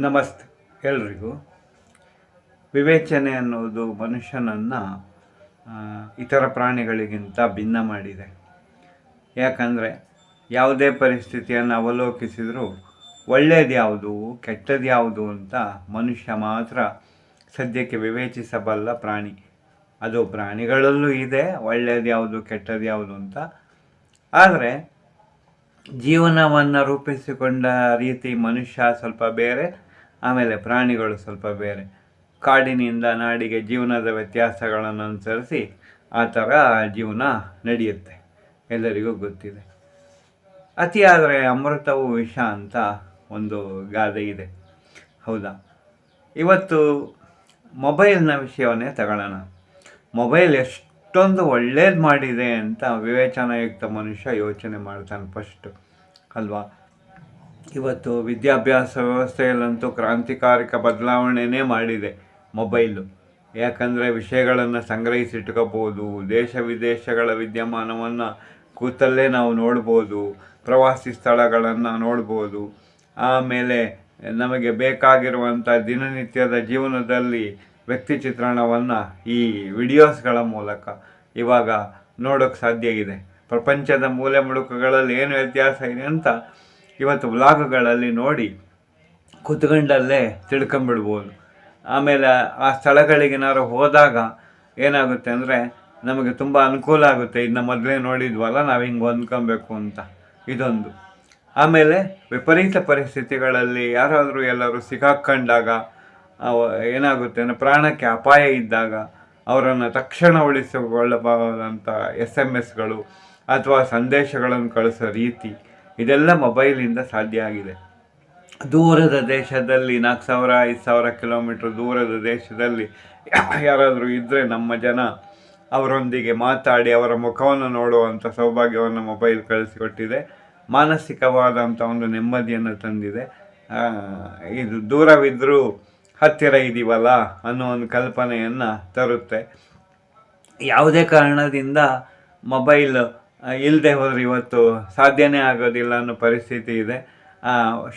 ನಮಸ್ತೆ ಎಲ್ರಿಗೂ. ವಿವೇಚನೆ ಅನ್ನೋದು ಮನುಷ್ಯನನ್ನು ಇತರ ಪ್ರಾಣಿಗಳಿಗಿಂತ ಭಿನ್ನ ಮಾಡಿದೆ. ಯಾಕಂದರೆ ಯಾವುದೇ ಪರಿಸ್ಥಿತಿಯನ್ನು ಅವಲೋಕಿಸಿದರೂ ಒಳ್ಳೆಯದು ಯಾವುದು ಕೆಟ್ಟದ್ದು ಯಾವುದು ಅಂತ ಮನುಷ್ಯ ಮಾತ್ರ ಸದ್ಯಕ್ಕೆ ವಿವೇಚಿಸಬಲ್ಲ ಪ್ರಾಣಿ. ಅದು ಪ್ರಾಣಿಗಳಲ್ಲೂ ಇದೆ ಒಳ್ಳೆಯದು ಯಾವುದು ಕೆಟ್ಟದ್ದು ಯಾವುದು ಅಂತ. ಆದರೆ ಜೀವನವನ್ನು ರೂಪಿಸಿಕೊಂಡ ರೀತಿ ಮನುಷ್ಯ ಸ್ವಲ್ಪ ಬೇರೆ, ಆಮೇಲೆ ಪ್ರಾಣಿಗಳು ಸ್ವಲ್ಪ ಬೇರೆ. ಕಾಡಿನಿಂದ ನಾಡಿಗೆ ಜೀವನದ ವ್ಯತ್ಯಾಸಗಳನ್ನು ಅನುಸರಿಸಿ ಆ ಥರ ಜೀವನ ನಡೆಯುತ್ತೆ, ಎಲ್ಲರಿಗೂ ಗೊತ್ತಿದೆ. ಅತಿಯಾದರೆ ಅಮೃತವು ವಿಷ ಅಂತ ಒಂದು ಗಾದೆ ಇದೆ, ಹೌದಾ? ಇವತ್ತು ಮೊಬೈಲ್ನ ವಿಷಯವನ್ನೇ ತಗೊಳ್ಳೋಣ. ಮೊಬೈಲ್ ಎಷ್ಟೊಂದು ಒಳ್ಳೇದು ಮಾಡಿದೆ ಅಂತ ವಿವೇಚನಾಯುಕ್ತ ಮನುಷ್ಯ ಯೋಚನೆ ಮಾಡ್ತಾನೆ ಫಸ್ಟು, ಅಲ್ವಾ? ಇವತ್ತು ವಿದ್ಯಾಭ್ಯಾಸ ವ್ಯವಸ್ಥೆಯಲ್ಲಂತೂ ಕ್ರಾಂತಿಕಾರಕ ಬದಲಾವಣೆನೇ ಮಾಡಿದೆ ಮೊಬೈಲು. ಯಾಕಂದರೆ ವಿಷಯಗಳನ್ನು ಸಂಗ್ರಹಿಸಿಟ್ಕೋಬೋದು, ದೇಶ ವಿದೇಶಗಳ ವಿದ್ಯಮಾನವನ್ನು ಕೂತಲ್ಲೇ ನಾವು ನೋಡ್ಬೋದು, ಪ್ರವಾಸಿ ಸ್ಥಳಗಳನ್ನು ನೋಡ್ಬೋದು. ಆಮೇಲೆ ನಮಗೆ ಬೇಕಾಗಿರುವಂಥ ದಿನನಿತ್ಯದ ಜೀವನದಲ್ಲಿ ವ್ಯಕ್ತಿ ಚಿತ್ರಣವನ್ನು ಈ ವಿಡಿಯೋಸ್ಗಳ ಮೂಲಕ ಇವಾಗ ನೋಡೋಕ್ಕೆ ಸಾಧ್ಯ ಇದೆ. ಪ್ರಪಂಚದ ಮೂಲೆ ಮುಳುಕುಗಳಲ್ಲಿ ಏನು ವ್ಯತ್ಯಾಸ ಇದೆ ಅಂತ ಇವತ್ತು ವ್ಲಾಗ್ಗಳಲ್ಲಿ ನೋಡಿ ಕೂತ್ಕೊಂಡಲ್ಲೇ ತಿಳ್ಕೊಂಬಿಡ್ಬೋದು. ಆಮೇಲೆ ಆ ಸ್ಥಳಗಳಿಗೇನಾದ್ರು ಹೋದಾಗ ಏನಾಗುತ್ತೆ ಅಂದರೆ ನಮಗೆ ತುಂಬ ಅನುಕೂಲ ಆಗುತ್ತೆ. ಇದನ್ನ ಮೊದಲೇ ನೋಡಿದ್ವಲ್ಲ, ನಾವು ಹಿಂಗೆ ಹೊಂದ್ಕೊಬೇಕು ಅಂತ, ಇದೊಂದು. ಆಮೇಲೆ ವಿಪರೀತ ಪರಿಸ್ಥಿತಿಗಳಲ್ಲಿ ಯಾರಾದರೂ ಎಲ್ಲರೂ ಸಿಕ್ಕಾಕೊಂಡಾಗ ಏನಾಗುತ್ತೆ ಅಂದರೆ ಪ್ರಾಣಕ್ಕೆ ಅಪಾಯ ಇದ್ದಾಗ ಅವರನ್ನು ತಕ್ಷಣ ಉಳಿಸಿಕೊಳ್ಳಬಹುದಂಥ SMS ಅಥವಾ ಸಂದೇಶಗಳನ್ನು ಕಳಿಸೋ ರೀತಿ ಇದೆಲ್ಲ ಮೊಬೈಲಿಂದ ಸಾಧ್ಯ ಆಗಿದೆ. ದೂರದ ದೇಶದಲ್ಲಿ 4000 5000 ಕಿಲೋಮೀಟ್ರ್ ದೂರದ ದೇಶದಲ್ಲಿ ಯಾರಾದರೂ ಇದ್ದರೆ ನಮ್ಮ ಜನ ಅವರೊಂದಿಗೆ ಮಾತಾಡಿ ಅವರ ಮುಖವನ್ನು ನೋಡುವಂಥ ಸೌಭಾಗ್ಯವನ್ನು ಮೊಬೈಲ್ ಕಳಿಸಿಕೊಟ್ಟಿದೆ. ಮಾನಸಿಕವಾದಂಥ ಒಂದು ನೆಮ್ಮದಿಯನ್ನು ತಂದಿದೆ. ಇದು ದೂರವಿದ್ದರೂ ಹತ್ತಿರ ಇದ್ದೀವಲ್ಲ ಅನ್ನೋ ಒಂದು ಕಲ್ಪನೆಯನ್ನು ತರುತ್ತೆ. ಯಾವುದೇ ಕಾರಣದಿಂದ ಮೊಬೈಲ್ ಇಲ್ಲದೆ ಹೋದರೆ ಇವತ್ತು ಸಾಧ್ಯನೇ ಆಗೋದಿಲ್ಲ ಅನ್ನೋ ಪರಿಸ್ಥಿತಿ ಇದೆ.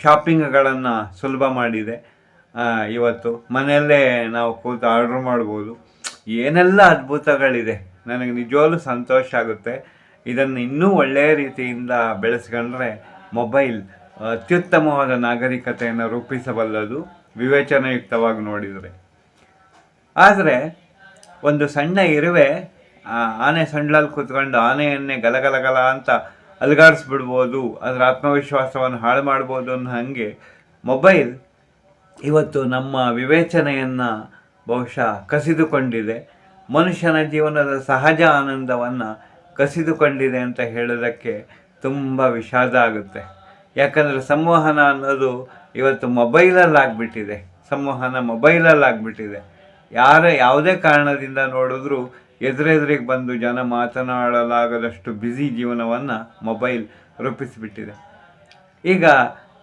ಶಾಪಿಂಗ್ಗಳನ್ನು ಸುಲಭ ಮಾಡಿದೆ. ಇವತ್ತು ಮನೆಯಲ್ಲೇ ನಾವು ಕೂತು ಆರ್ಡ್ರ್ ಮಾಡ್ಬೋದು. ಏನೆಲ್ಲ ಅದ್ಭುತಗಳಿದೆ. ನನಗೆ ನಿಜವಾಗ್ಲೂ ಸಂತೋಷ ಆಗುತ್ತೆ. ಇದನ್ನು ಇನ್ನೂ ಒಳ್ಳೆಯ ರೀತಿಯಿಂದ ಬೆಳೆಸ್ಕೊಂಡ್ರೆ ಮೊಬೈಲ್ ಅತ್ಯುತ್ತಮವಾದ ನಾಗರಿಕತೆಯನ್ನು ರೂಪಿಸಬಲ್ಲದು, ವಿವೇಚನಾಯುಕ್ತವಾಗಿ ನೋಡಿದರೆ. ಆದರೆ ಒಂದು ಸಣ್ಣ ಇರುವೆ ಆನೆ ಸೊಂಡ್ಲಲ್ಲಿ ಕೂತ್ಕೊಂಡು ಆನೆಯನ್ನೇ ಗಲಗಲಗಲ ಅಂತ ಅಲುಗಾಡಿಸ್ಬಿಡ್ಬೋದು, ಅದರ ಆತ್ಮವಿಶ್ವಾಸವನ್ನು ಹಾಳು ಮಾಡ್ಬೋದು ಅನ್ನೋ ಹಾಗೆ ಮೊಬೈಲ್ ಇವತ್ತು ನಮ್ಮ ವಿವೇಚನೆಯನ್ನು ಬಹುಶಃ ಕಸಿದುಕೊಂಡಿದೆ. ಮನುಷ್ಯನ ಜೀವನದ ಸಹಜ ಆನಂದವನ್ನು ಕಸಿದುಕೊಂಡಿದೆ ಅಂತ ಹೇಳೋದಕ್ಕೆ ತುಂಬ ವಿಷಾದ ಆಗುತ್ತೆ. ಯಾಕಂದರೆ ಸಂವಹನ ಅನ್ನೋದು ಇವತ್ತು ಮೊಬೈಲಲ್ಲಾಗ್ಬಿಟ್ಟಿದೆ. ಯಾವುದೇ ಕಾರಣದಿಂದ ನೋಡಿದ್ರೂ ಎದುರೆದುರಿಗೆ ಬಂದು ಜನ ಮಾತನಾಡಲಾಗದಷ್ಟು ಬ್ಯುಸಿ ಜೀವನವನ್ನು ಮೊಬೈಲ್ ರೂಪಿಸಿಬಿಟ್ಟಿದೆ. ಈಗ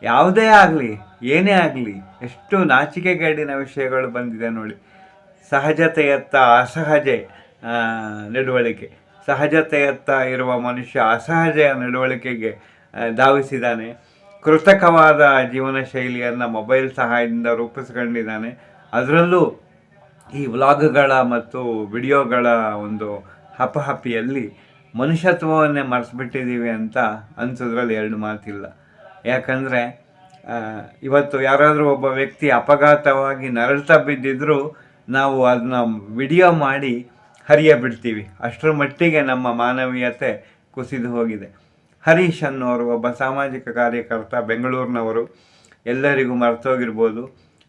ಯಾವುದೇ ಆಗಲಿ ಏನೇ ಆಗಲಿ ಎಷ್ಟು ನಾಚಿಕೆಗೇಡಿನ ವಿಷಯಗಳು ಬಂದಿದೆ ನೋಡಿ. ಸಹಜತೆಯತ್ತ ಅಸಹಜೆ ನಡವಳಿಕೆ, ಸಹಜತೆಯತ್ತ ಇರುವ ಮನುಷ್ಯ ಅಸಹಜ ನಡವಳಿಕೆಗೆ ಧಾವಿಸಿದ್ದಾನೆ. ಕೃತಕವಾದ ಜೀವನ ಶೈಲಿಯನ್ನು ಮೊಬೈಲ್ ಸಹಾಯದಿಂದ ರೂಪಿಸ್ಕೊಂಡಿದ್ದಾನೆ. ಅದರಲ್ಲೂ ಈ ವ್ಲಾಗ್ಗಳ ಮತ್ತು ವಿಡಿಯೋಗಳ ಒಂದು ಹಪಹಪಿಯಲ್ಲಿ ಮನುಷ್ಯತ್ವವನ್ನೇ ಮರೆಸ್ಬಿಟ್ಟಿದ್ದೀವಿ ಅಂತ ಅನಿಸೋದ್ರಲ್ಲಿ ಎರಡು ಮಾತಿಲ್ಲ. ಯಾಕಂದರೆ ಇವತ್ತು ಯಾರಾದರೂ ಒಬ್ಬ ವ್ಯಕ್ತಿ ಅಪಘಾತವಾಗಿ ನರಳ್ತಾ ಬಿದ್ದಿದ್ರೂ ನಾವು ಅದನ್ನ ವಿಡಿಯೋ ಮಾಡಿ ಹರಿಯ ಬಿಡ್ತೀವಿ. ಅಷ್ಟರ ಮಟ್ಟಿಗೆ ನಮ್ಮ ಮಾನವೀಯತೆ ಕುಸಿದು ಹೋಗಿದೆ. ಹರೀಶ್ ಅನ್ನೋರು ಒಬ್ಬ ಸಾಮಾಜಿಕ ಕಾರ್ಯಕರ್ತ, ಬೆಂಗಳೂರಿನವರು, ಎಲ್ಲರಿಗೂ ಮರ್ತೋಗಿರ್ಬೋದು.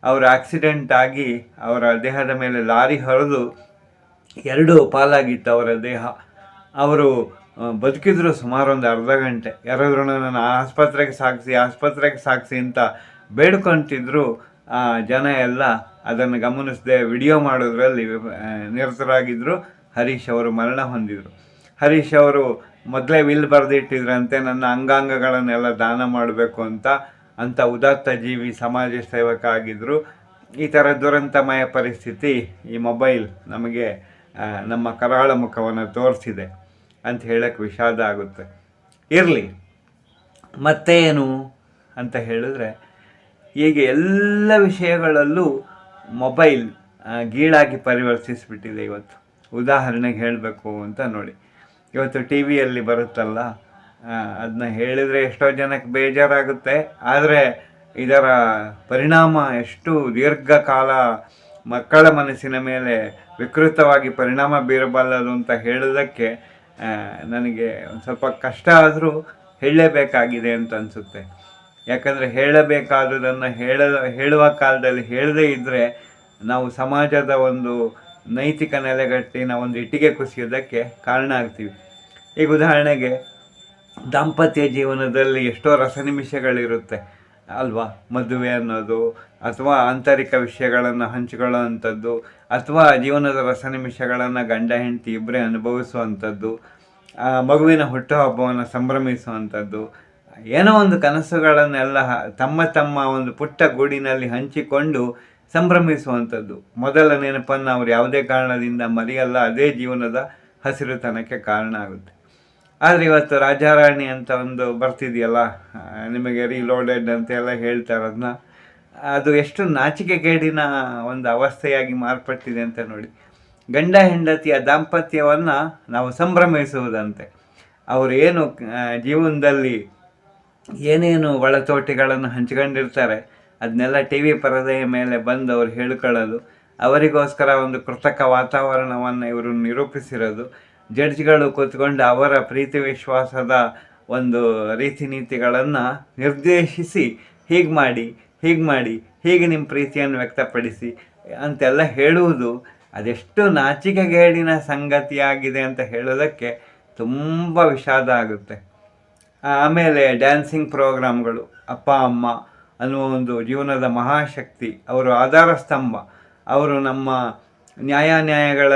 ಅವರು ಆಕ್ಸಿಡೆಂಟ್ ಆಗಿ ಅವರ ದೇಹದ ಮೇಲೆ ಲಾರಿ ಹರಿದು 2 ಪಾಲಾಗಿತ್ತು ಅವರ ದೇಹ. ಅವರು ಬದುಕಿದ್ರು ಸುಮಾರು ಒಂದು ಅರ್ಧ ಗಂಟೆ. ಯಾರಾದರೂ ನನ್ನ ಆಸ್ಪತ್ರೆಗೆ ಸಾಗಿಸಿ ಅಂತ ಬೇಡ್ಕೊತಿದ್ರು. ಜನ ಎಲ್ಲ ಅದನ್ನು ಗಮನಿಸದೆ ವಿಡಿಯೋ ಮಾಡೋದ್ರಲ್ಲಿ ನಿರತರಾಗಿದ್ದರು. ಹರೀಶ್ ಅವರು ಮರಣ ಹೊಂದಿದರು. ಹರೀಶ್ ಅವರು ಮೊದಲೇ ವಿಲ್ ಬರೆದಿಟ್ಟಿದ್ರಂತೆ, ನನ್ನ ಅಂಗಾಂಗಗಳನ್ನೆಲ್ಲ ದಾನ ಮಾಡಬೇಕು ಅಂತ ಉದಾತ್ತ ಜೀವಿ, ಸಮಾಜ ಸೇವಕ ಆಗಿದ್ದರು. ಈ ಥರ ದುರಂತಮಯ ಪರಿಸ್ಥಿತಿ ಈ ಮೊಬೈಲ್ ನಮಗೆ ನಮ್ಮ ಕರಾಳ ಮುಖವನ್ನು ತೋರಿಸಿದೆ ಅಂತ ಹೇಳೋಕ್ಕೆ ವಿಷಾದ ಆಗುತ್ತೆ. ಇರಲಿ, ಮತ್ತೇನು ಅಂತ ಹೇಳಿದ್ರೆ ಹೀಗೆ ಎಲ್ಲ ವಿಷಯಗಳಲ್ಲೂ ಮೊಬೈಲ್ ಗೀಳಾಗಿ ಪರಿವರ್ತಿಸಿಬಿಟ್ಟಿದೆ ಇವತ್ತು. ಉದಾಹರಣೆಗೆ ಹೇಳಬೇಕು ಅಂತ ನೋಡಿ, ಇವತ್ತು ಟಿ ವಿಯಲ್ಲಿ ಬರುತ್ತಲ್ಲ, ಅದನ್ನ ಹೇಳಿದರೆ ಎಷ್ಟೋ ಜನಕ್ಕೆ ಬೇಜಾರಾಗುತ್ತೆ. ಆದರೆ ಇದರ ಪರಿಣಾಮ ಎಷ್ಟು ದೀರ್ಘಕಾಲ ಮಕ್ಕಳ ಮನಸ್ಸಿನ ಮೇಲೆ ವಿಕೃತವಾಗಿ ಪರಿಣಾಮ ಬೀರಬಲ್ಲದು ಅಂತ ಹೇಳೋದಕ್ಕೆ ನನಗೆ ಒಂದು ಸ್ವಲ್ಪ ಕಷ್ಟ ಆದರೂ ಹೇಳಲೇಬೇಕಾಗಿದೆ ಅಂತ ಅನಿಸುತ್ತೆ. ಯಾಕಂದರೆ ಹೇಳಬೇಕಾದುದನ್ನು ಹೇಳುವ ಕಾಲದಲ್ಲಿ ಹೇಳದೇ ಇದ್ದರೆ ನಾವು ಸಮಾಜದ ಒಂದು ನೈತಿಕ ನೆಲೆಗಟ್ಟಿನ ಒಂದು ಇಟ್ಟಿಗೆ ಕುಸಿಯೋದಕ್ಕೆ ಕಾರಣ ಆಗ್ತೀವಿ. ಈಗ ಉದಾಹರಣೆಗೆ ದಾಂಪತ್ಯ ಜೀವನದಲ್ಲಿ ಎಷ್ಟೋ ರಸನಿಮಿಷಗಳಿರುತ್ತೆ ಅಲ್ವಾ? ಮದುವೆ ಅನ್ನೋದು, ಅಥವಾ ಆಂತರಿಕ ವಿಷಯಗಳನ್ನು ಹಂಚಿಕೊಳ್ಳೋ ಅಂಥದ್ದು, ಅಥವಾ ಜೀವನದ ರಸನಿಮಿಷಗಳನ್ನು ಗಂಡ ಹೆಂಡತಿ ಇಬ್ಬರೇ ಅನುಭವಿಸುವಂಥದ್ದು, ಮಗುವಿನ ಹುಟ್ಟುಹಬ್ಬವನ್ನು ಸಂಭ್ರಮಿಸುವಂಥದ್ದು, ಏನೋ ಒಂದು ಕನಸುಗಳನ್ನೆಲ್ಲ ತಮ್ಮ ತಮ್ಮ ಒಂದು ಪುಟ್ಟ ಗೂಡಿನಲ್ಲಿ ಹಂಚಿಕೊಂಡು ಸಂಭ್ರಮಿಸುವಂಥದ್ದು. ಮೊದಲ ನೆನಪನ್ನು ಅವ್ರು ಯಾವುದೇ ಕಾರಣದಿಂದ ಮರೆಯಲ್ಲ. ಅದೇ ಜೀವನದ ಹಸಿರುತನಕ್ಕೆ ಕಾರಣ ಆಗುತ್ತೆ. ಆದರೆ ಇವತ್ತು ರಾಜಾರಾಣಿ ಅಂತ ಒಂದು ಬರ್ತಿದೆಯಲ್ಲ, ನಿಮಗೆ ರೀಲೋಡೆಡ್ ಅಂತೆಲ್ಲ ಹೇಳ್ತಾರೆ, ಅದನ್ನ ಅದು ಎಷ್ಟು ನಾಚಿಕೆಗೇಡಿನ ಒಂದು ಅವಸ್ಥೆಯಾಗಿ ಮಾರ್ಪಟ್ಟಿದೆ ಅಂತ ನೋಡಿ. ಗಂಡ ಹೆಂಡತಿಯ ದಾಂಪತ್ಯವನ್ನು ನಾವು ಸಂಭ್ರಮಿಸುವುದಂತೆ. ಅವರು ಏನು ಜೀವನದಲ್ಲಿ ಏನೇನು ಒಳತೋಟಿಗಳನ್ನು ಹಂಚ್ಕೊಂಡಿರ್ತಾರೆ ಅದನ್ನೆಲ್ಲ ಟಿ ವಿ ಪರದೆಯ ಮೇಲೆ ಬಂದು ಅವ್ರು ಹೇಳ್ಕೊಳ್ಳೋದು, ಅವರಿಗೋಸ್ಕರ ಒಂದು ಕೃತಕ ವಾತಾವರಣವನ್ನು ಇವರು ನಿರೂಪಿಸಿರೋದು, ಜಡ್ಜ್ಗಳು ಕೂತ್ಕೊಂಡು ಅವರ ಪ್ರೀತಿ ವಿಶ್ವಾಸದ ಒಂದು ರೀತಿ ನೀತಿಗಳನ್ನು ನಿರ್ದೇಶಿಸಿ ಹೀಗೆ ಮಾಡಿ ಹೀಗೆ ನಿಮ್ಮ ಪ್ರೀತಿಯನ್ನು ವ್ಯಕ್ತಪಡಿಸಿ ಅಂತೆಲ್ಲ ಹೇಳುವುದು ಅದೆಷ್ಟು ನಾಚಿಕೆಗೇಡಿನ ಸಂಗತಿಯಾಗಿದೆ ಅಂತ ಹೇಳೋದಕ್ಕೆ ತುಂಬ ವಿಷಾದ ಆಗುತ್ತೆ. ಆಮೇಲೆ ಡ್ಯಾನ್ಸಿಂಗ್ ಪ್ರೋಗ್ರಾಮ್ಗಳು, ಅಪ್ಪ ಅಮ್ಮ ಅನ್ನುವ ಒಂದು ಜೀವನದ ಮಹಾಶಕ್ತಿ, ಅವರು ಆಧಾರ ಸ್ತಂಭ, ಅವರು ನಮ್ಮ ನ್ಯಾಯಗಳ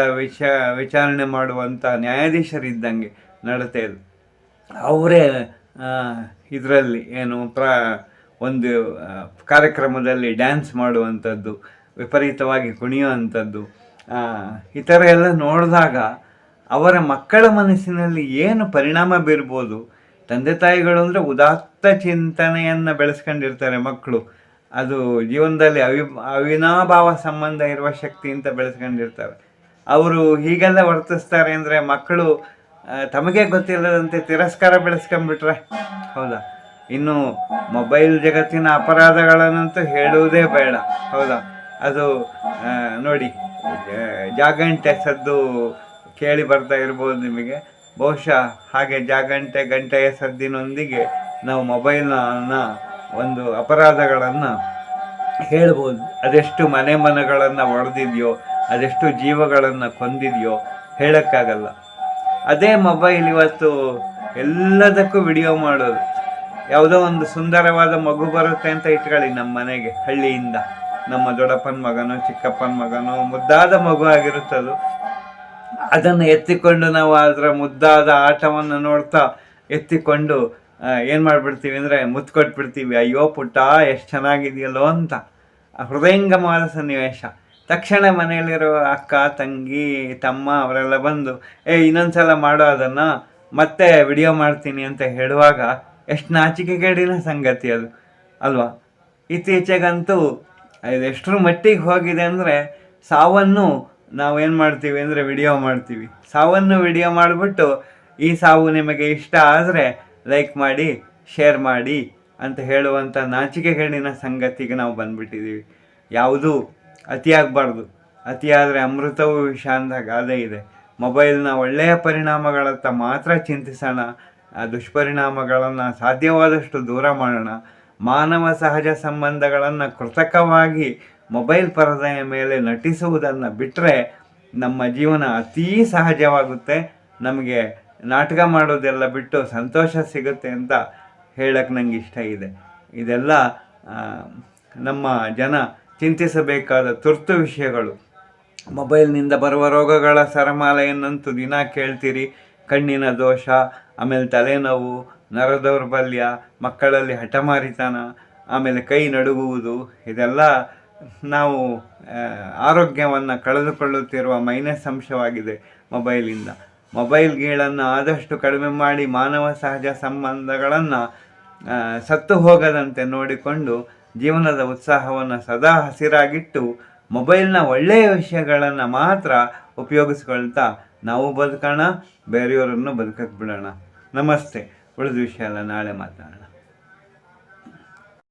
ವಿಚಾರಣೆ ಮಾಡುವಂಥ ನ್ಯಾಯಾಧೀಶರಿದ್ದಂಗೆ ನಡತೆ ಇದು. ಅವರೇ ಇದರಲ್ಲಿ ಏನು ಒಂದು ಕಾರ್ಯಕ್ರಮದಲ್ಲಿ ಡ್ಯಾನ್ಸ್ ಮಾಡುವಂಥದ್ದು, ವಿಪರೀತವಾಗಿ ಕುಣಿಯುವಂಥದ್ದು, ಈ ಥರ ಎಲ್ಲ ನೋಡಿದಾಗ ಅವರ ಮಕ್ಕಳ ಮನಸ್ಸಿನಲ್ಲಿ ಏನು ಪರಿಣಾಮ ಬೀರ್ಬೋದು. ತಂದೆ ತಾಯಿಗಳು ಅಂದರೆ ಉದಾತ್ತ ಚಿಂತನೆಯನ್ನು ಬೆಳೆಸ್ಕೊಂಡಿರ್ತಾರೆ ಮಕ್ಕಳು, ಅದು ಜೀವನದಲ್ಲಿ ಅವಿನಾಭಾವ ಸಂಬಂಧ ಇರುವ ಶಕ್ತಿ ಅಂತ ಬೆಳೆಸ್ಕೊಂಡಿರ್ತಾರೆ. ಅವರು ಹೀಗೆಲ್ಲ ವರ್ತಿಸ್ತಾರೆ ಅಂದರೆ ಮಕ್ಕಳು ತಮಗೆ ಗೊತ್ತಿಲ್ಲದಂತೆ ತಿರಸ್ಕಾರ ಬೆಳೆಸ್ಕೊಂಡ್ಬಿಟ್ರೆ ಹೌದಾ? ಇನ್ನು ಮೊಬೈಲ್ ಜಗತ್ತಿನ ಅಪರಾಧಗಳನ್ನಂತೂ ಹೇಳುವುದೇ ಬೇಡ, ಹೌದಾ? ಅದು ನೋಡಿ, ಜಾಗಂಟೆ ಸದ್ದು ಕೇಳಿ ಬರ್ತಾ ಇರ್ಬೋದು ನಿಮಗೆ. ಬಹುಶಃ ಹಾಗೆ ಗಂಟೆಯ ಸದ್ದಿನೊಂದಿಗೆ ನಾವು ಮೊಬೈಲ್ನ ಒಂದು ಅಪರಾಧಗಳನ್ನು ಹೇಳ್ಬೋದು. ಅದೆಷ್ಟು ಮನೆಗಳನ್ನು ಒಡೆದಿದೆಯೋ, ಅದೆಷ್ಟು ಜೀವಗಳನ್ನು ಕೊಂದಿದೆಯೋ ಹೇಳೋಕ್ಕಾಗಲ್ಲ. ಅದೇ ಮೊಬೈಲ್ ಇವತ್ತು ಎಲ್ಲದಕ್ಕೂ ವಿಡಿಯೋ ಮಾಡೋದು. ಯಾವುದೋ ಒಂದು ಸುಂದರವಾದ ಮಗು ಬರುತ್ತೆ ಅಂತ ಇಟ್ಕೊಳ್ಳಿ ನಮ್ಮ ಮನೆಗೆ, ಹಳ್ಳಿಯಿಂದ ನಮ್ಮ ದೊಡ್ಡಪ್ಪನ ಮಗನೋ ಚಿಕ್ಕಪ್ಪನ ಮಗನೋ ಮುದ್ದಾದ ಮಗು ಆಗಿರುತ್ತದು. ಅದನ್ನು ಎತ್ತಿಕೊಂಡು ನಾವು ಅದರ ಮುದ್ದಾದ ಆಟವನ್ನು ನೋಡ್ತಾ ಎತ್ತಿಕೊಂಡು ಏನು ಮಾಡಿಬಿಡ್ತೀವಿ ಅಂದರೆ ಮುತ್ತು ಕೊಟ್ಬಿಡ್ತೀವಿ. ಅಯ್ಯೋ ಪುಟ್ಟ ಎಷ್ಟು ಚೆನ್ನಾಗಿದೆಯಲ್ಲೋ ಅಂತ. ಹೃದಯಂಗಮವಾದ ಸನ್ನಿವೇಶ. ತಕ್ಷಣ ಮನೆಯಲ್ಲಿರೋ ಅಕ್ಕ ತಂಗಿ ತಮ್ಮ ಅವರೆಲ್ಲ ಬಂದು ಇನ್ನೊಂದ್ಸಲ ಮಾಡೋ ಅದನ್ನು ಮತ್ತೆ ವಿಡಿಯೋ ಮಾಡ್ತೀನಿ ಅಂತ ಹೇಳುವಾಗ ಎಷ್ಟು ನಾಚಿಕೆಗೇಡಿನ ಸಂಗತಿ ಅದು ಅಲ್ವಾ? ಇತ್ತೀಚೆಗಂತೂ ಇದು ಎಷ್ಟರ ಮಟ್ಟಿಗೆ ಹೋಗಿದೆ ಅಂದರೆ ಸಾವನ್ನು ನಾವೇನು ಮಾಡ್ತೀವಿ ಅಂದರೆ ವಿಡಿಯೋ ಮಾಡ್ತೀವಿ. ಸಾವನ್ನು ವಿಡಿಯೋ ಮಾಡಿಬಿಟ್ಟು ಈ ಸಾವು ನಿಮಗೆ ಇಷ್ಟ ಆದರೆ ಲೈಕ್ ಮಾಡಿ ಶೇರ್ ಮಾಡಿ ಅಂತ ಹೇಳುವಂಥ ನಾಚಿಕೆಗೇಡಿನ ಸಂಗತಿಗೆ ನಾವು ಬಂದುಬಿಟ್ಟಿದ್ದೀವಿ. ಯಾವುದೂ ಅತಿಯಾಗಬಾರ್ದು. ಅತಿಯಾದರೆ ಅಮೃತವೂ ವಿಷ ಅಂದಾಗ ಅದೇ ಇದೆ. ಮೊಬೈಲ್ನ ಒಳ್ಳೆಯ ಪರಿಣಾಮಗಳತ್ತ ಮಾತ್ರ ಚಿಂತಿಸೋಣ, ದುಷ್ಪರಿಣಾಮಗಳನ್ನು ಸಾಧ್ಯವಾದಷ್ಟು ದೂರ ಮಾಡೋಣ. ಮಾನವ ಸಹಜ ಸಂಬಂಧಗಳನ್ನು ಕೃತಕವಾಗಿ ಮೊಬೈಲ್ ಪರದೆಯ ಮೇಲೆ ನಟಿಸುವುದನ್ನು ಬಿಟ್ಟರೆ ನಮ್ಮ ಜೀವನ ಅತೀ ಸಹಜವಾಗುತ್ತೆ. ನಮಗೆ ನಾಟಕ ಮಾಡೋದೆಲ್ಲ ಬಿಟ್ಟು ಸಂತೋಷ ಸಿಗುತ್ತೆ ಅಂತ ಹೇಳಕ್ಕೆ ನನಗೆ ಇಷ್ಟ ಇದೆ. ಇದೆಲ್ಲ ನಮ್ಮ ಜನ ಚಿಂತಿಸಬೇಕಾದ ತುರ್ತು ವಿಷಯಗಳು. ಮೊಬೈಲ್ನಿಂದ ಬರುವ ರೋಗಗಳ ಸರಮಾಲೆಯನ್ನಂತೂ ದಿನ ಕೇಳ್ತೀರಿ. ಕಣ್ಣಿನ ದೋಷ, ಆಮೇಲೆ ತಲೆನೋವು, ನರದೌರ್ಬಲ್ಯ, ಮಕ್ಕಳಲ್ಲಿ ಹಠಮಾರಿತನ, ಆಮೇಲೆ ಕೈ ನಡುಗುವುದು, ಇದೆಲ್ಲ ನಾವು ಆರೋಗ್ಯವನ್ನು ಕಳೆದುಕೊಳ್ಳುತ್ತಿರುವ ಮೈನಸ್ ಅಂಶವಾಗಿದೆ ಮೊಬೈಲಿಂದ. ಮೊಬೈಲ್ ಗೀಳನ್ನು ಆದಷ್ಟು ಕಡಿಮೆ ಮಾಡಿ ಮಾನವ ಸಹಜ ಸಂಬಂಧಗಳನ್ನು ಸತ್ತು ಹೋಗದಂತೆ ನೋಡಿಕೊಂಡು ಜೀವನದ ಉತ್ಸಾಹವನ್ನು ಸದಾ ಹಸಿರಾಗಿಟ್ಟು ಮೊಬೈಲ್ನ ಒಳ್ಳೆಯ ವಿಷಯಗಳನ್ನು ಮಾತ್ರ ಉಪಯೋಗಿಸ್ಕೊಳ್ತಾ ನಾವು ಬದುಕೋಣ, ಬೇರೆಯವರನ್ನು ಬದುಕಕ್ಕೆ ಬಿಡೋಣ. ನಮಸ್ತೆ. ಉಳಿದ ವಿಷಯ ಎಲ್ಲ ನಾಳೆ ಮಾತಾಡೋಣ.